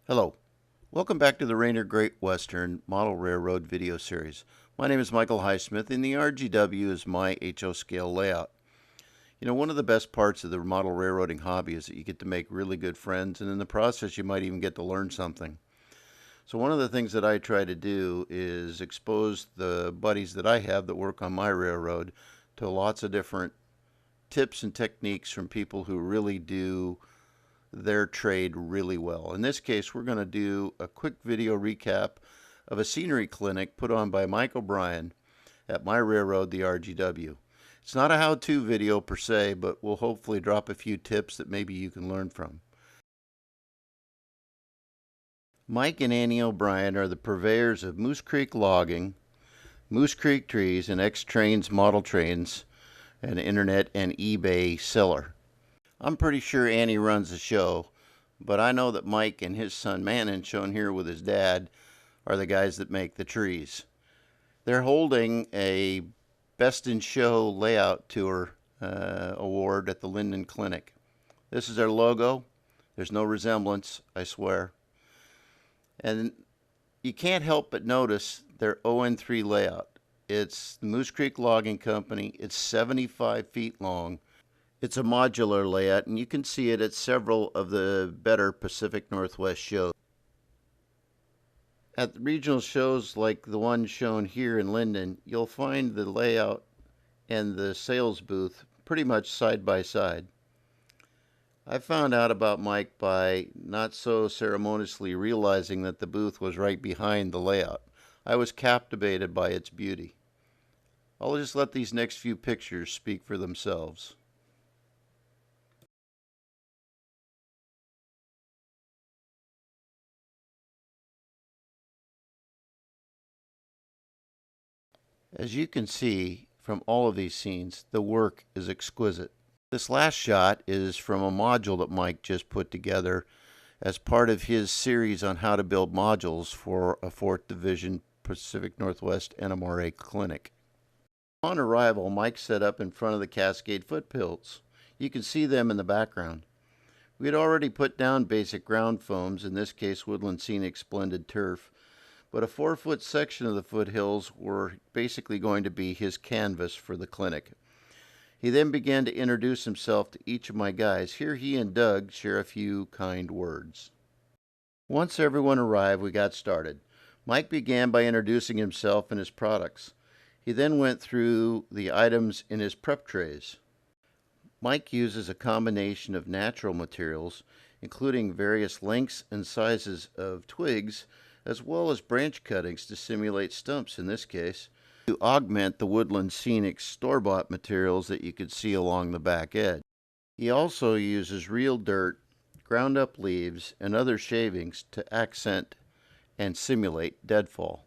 Hello. Welcome back to the Rainier Great Western Model Railroad video series. My name is Michael Highsmith and the RGW is my HO scale layout. You know, one of the best parts of the model railroading hobby is that you get to make really good friends, and in the process you might even get to learn something. So one of the things that I try to do is expose the buddies that I have that work on my railroad to lots of different tips and techniques from people who really do their trade really well. In this case, we're going to do a quick video recap of a scenery clinic put on by Mike O'Brien at my railroad, the RGW. It's not a how-to video per se, but we'll hopefully drop a few tips that maybe you can learn from. Mike and Annie O'Brien are the purveyors of Moose Creek Logging, Moose Creek Trees, and X-Trains model trains, an internet and eBay seller. I'm pretty sure Annie runs the show, but I know that Mike and his son Manon, shown here with his dad, are the guys that make the trees. They're holding a Best in Show Layout Tour award at the Linden Clinic. This is their logo. There's no resemblance, I swear. And you can't help but notice their ON3 layout. It's the Moose Creek Logging Company. It's 75 feet long. It's a modular layout, and you can see it at several of the better Pacific Northwest shows. At the regional shows like the one shown here in Linden, you'll find the layout and the sales booth pretty much side by side. I found out about Mike by not so ceremoniously realizing that the booth was right behind the layout. I was captivated by its beauty. I'll just let these next few pictures speak for themselves. As you can see from all of these scenes, the work is exquisite. This last shot is from a module that Mike just put together as part of his series on how to build modules for a 4th Division Pacific Northwest NMRA clinic. On arrival, Mike set up in front of the Cascade foothills. You can see them in the background. We had already put down basic ground foams, in this case Woodland Scenic Splendid Turf, but a 4-foot section of the foothills were basically going to be his canvas for the clinic. He then began to introduce himself to each of my guys. Here he and Doug share a few kind words. Once everyone arrived, we got started. Mike began by introducing himself and his products. He then went through the items in his prep trays. Mike uses a combination of natural materials, including various lengths and sizes of twigs, as well as branch cuttings to simulate stumps in this case, to augment the Woodland Scenic store-bought materials that you could see along the back edge. He also uses real dirt, ground up leaves, and other shavings to accent and simulate deadfall.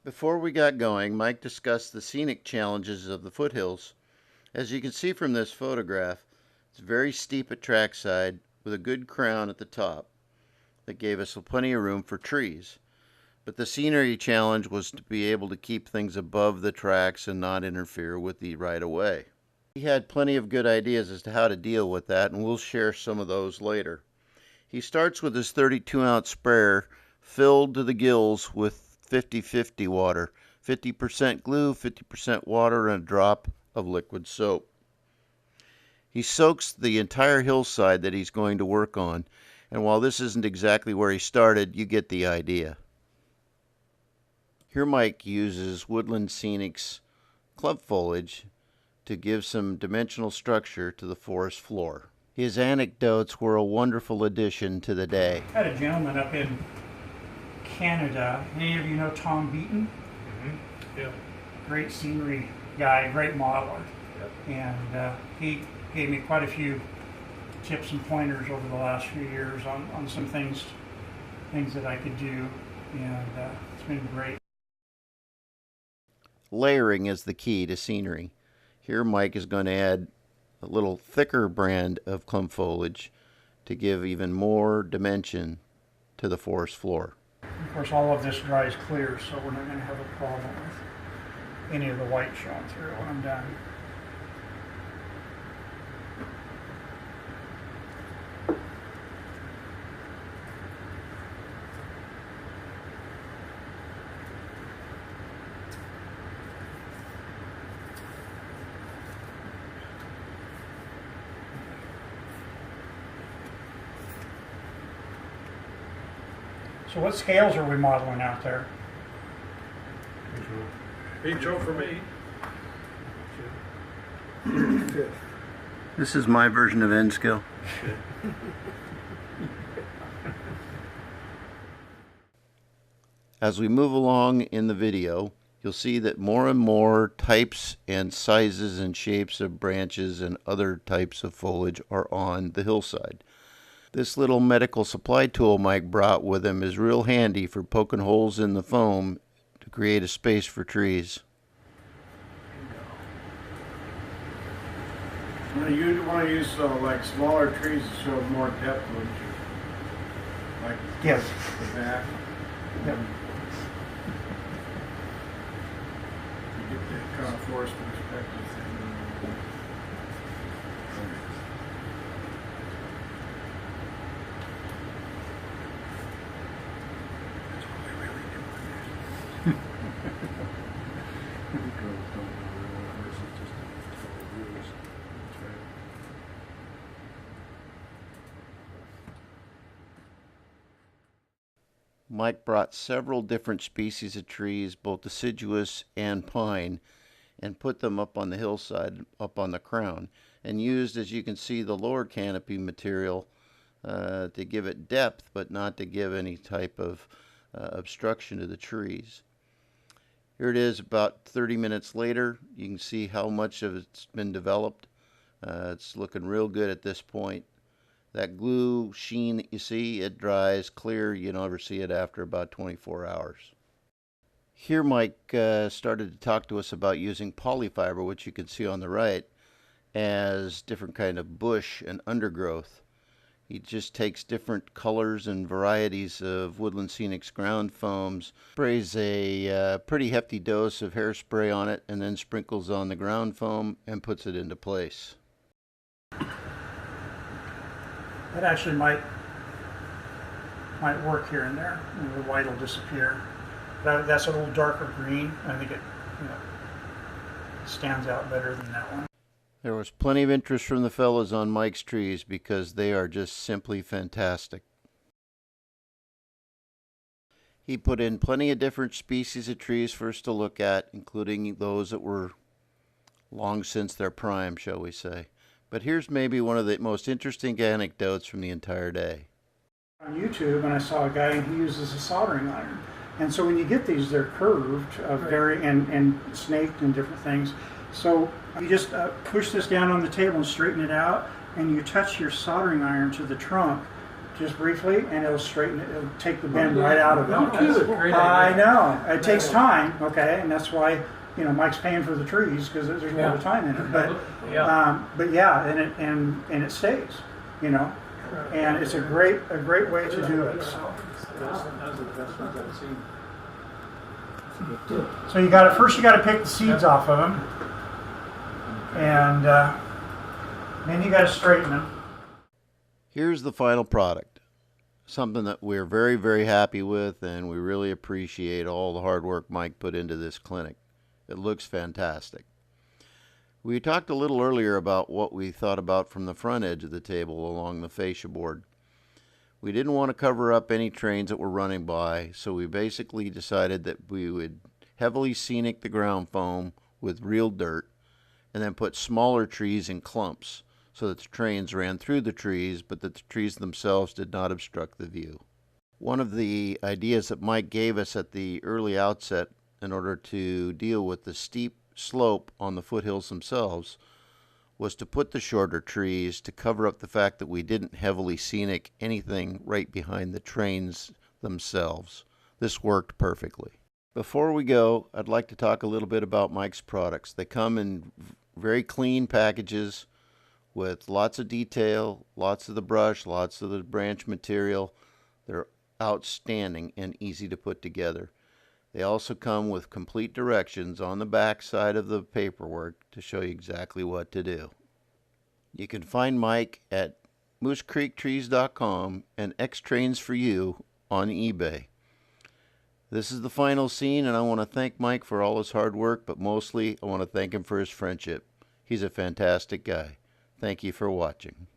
Before we got going, Mike discussed the scenic challenges of the foothills. As you can see from this photograph, it's very steep at trackside with a good crown at the top that gave us plenty of room for trees. But the scenery challenge was to be able to keep things above the tracks and not interfere with the right-of-way. He had plenty of good ideas as to how to deal with that, and we'll share some of those later. He starts with his 32-ounce sprayer filled to the gills with 50-50 water, 50% glue, 50% water, and a drop of liquid soap. He soaks the entire hillside that he's going to work on, and while this isn't exactly where he started, you get the idea. Here Mike uses Woodland Scenic's club foliage to give some dimensional structure to the forest floor. His anecdotes were a wonderful addition to the day. I had a gentleman up in Canada. Any of you know Tom Beaton? Mm-hmm. Yeah. Great scenery guy, great modeler. Yep. And he gave me quite a few tips and pointers over the last few years on some things that I could do, and it's been great. Layering is the key to scenery. Here Mike is going to add a little thicker brand of clump foliage to give even more dimension to the forest floor. Of course, all of this dries clear, so we're not going to have a problem with any of the white showing through when I'm done. So what scales are we modeling out there? HO for me. This is my version of N scale. As we move along in the video, you'll see that more and more types and sizes and shapes of branches and other types of foliage are on the hillside. This little medical supply tool Mike brought with him is real handy for poking holes in the foam to create a space for trees. You want to use like smaller trees to show more depth, wouldn't you? Like Yes. the back. Yep. You get that kind of forest perspective thing. Mike brought several different species of trees, both deciduous and pine, and put them up on the hillside, up on the crown, and used, as you can see, the lower canopy material to give it depth, but not to give any type of obstruction to the trees. Here it is about 30 minutes later. You can see how much of it's been developed. It's looking real good at this point. That glue sheen that you see, it dries clear. You never see it after about 24 hours. Here Mike started to talk to us about using polyfiber, which you can see on the right, as different kind of bush and undergrowth. He just takes different colors and varieties of Woodland Scenics ground foams, sprays a pretty hefty dose of hairspray on it, and then sprinkles on the ground foam and puts it into place. That actually might work here and there. The white will disappear. That's a little darker green. I think it stands out better than that one. There was plenty of interest from the fellows on Mike's trees because they are just simply fantastic. He put in plenty of different species of trees for us to look at, including those that were long since their prime, shall we say. But here's maybe one of the most interesting anecdotes from the entire day. On YouTube, and I saw a guy, and he uses a soldering iron. And so when you get these, they're curved, very and snaked and different things. So you just push this down on the table and straighten it out, and you touch your soldering iron to the trunk just briefly, and it'll straighten it. It'll take the bend right out of it. I know. It takes time, okay, and that's why Mike's paying for the trees because there's a lot of time in it. But and it stays, and it's a great way to do it. So you got to pick the seeds off of them, and then you got to straighten them. Here's the final product, something that we're very, very happy with, and we really appreciate all the hard work Mike put into this clinic. It looks fantastic. We talked a little earlier about what we thought about from the front edge of the table along the fascia board. We didn't want to cover up any trains that were running by, so we basically decided that we would heavily scenic the ground foam with real dirt and then put smaller trees in clumps so that the trains ran through the trees, but that the trees themselves did not obstruct the view. One of the ideas that Mike gave us at the early outset in order to deal with the steep slope on the foothills themselves was to put the shorter trees to cover up the fact that we didn't heavily scenic anything right behind the trains themselves. This worked perfectly. Before we go, I'd like to talk a little bit about Mike's products. They come in very clean packages with lots of detail, lots of the brush, lots of the branch material. They're outstanding and easy to put together. They also come with complete directions on the back side of the paperwork to show you exactly what to do. You can find Mike at moosecreektrees.com and X-Trains for You on eBay. This is the final scene, and I want to thank Mike for all his hard work, but mostly I want to thank him for his friendship. He's a fantastic guy. Thank you for watching.